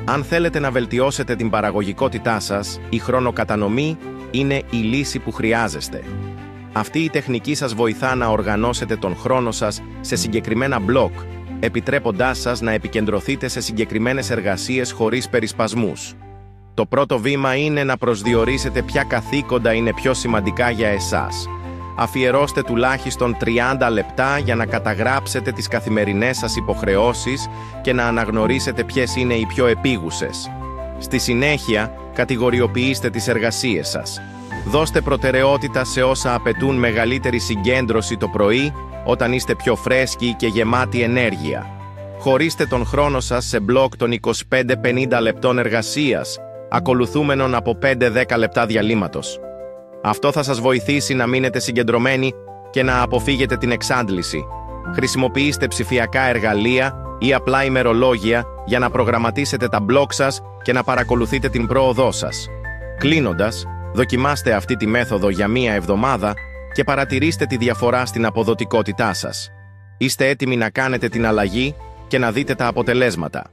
Αν θέλετε να βελτιώσετε την παραγωγικότητά σας, η χρονοκατανομή είναι η λύση που χρειάζεστε. Αυτή η τεχνική σας βοηθά να οργανώσετε τον χρόνο σας σε συγκεκριμένα μπλοκ, επιτρέποντάς σας να επικεντρωθείτε σε συγκεκριμένες εργασίες χωρίς περισπασμούς. Το πρώτο βήμα είναι να προσδιορίσετε ποια καθήκοντα είναι πιο σημαντικά για εσάς. Αφιερώστε τουλάχιστον 30 λεπτά για να καταγράψετε τις καθημερινές σας υποχρεώσεις και να αναγνωρίσετε ποιες είναι οι πιο επίγουσες. Στη συνέχεια, κατηγοριοποιήστε τις εργασίες σας. Δώστε προτεραιότητα σε όσα απαιτούν μεγαλύτερη συγκέντρωση το πρωί, όταν είστε πιο φρέσκοι και γεμάτοι ενέργεια. Χωρίστε τον χρόνο σας σε μπλοκ των 25-50 λεπτών εργασίας, ακολουθούμενων από 5-10 λεπτά διαλύματος. Αυτό θα σας βοηθήσει να μείνετε συγκεντρωμένοι και να αποφύγετε την εξάντληση. Χρησιμοποιήστε ψηφιακά εργαλεία ή απλά ημερολόγια για να προγραμματίσετε τα μπλοκ σας και να παρακολουθείτε την πρόοδό σας. Κλείνοντας, δοκιμάστε αυτή τη μέθοδο για μία εβδομάδα και παρατηρήστε τη διαφορά στην αποδοτικότητά σας. Είστε έτοιμοι να κάνετε την αλλαγή και να δείτε τα αποτελέσματα.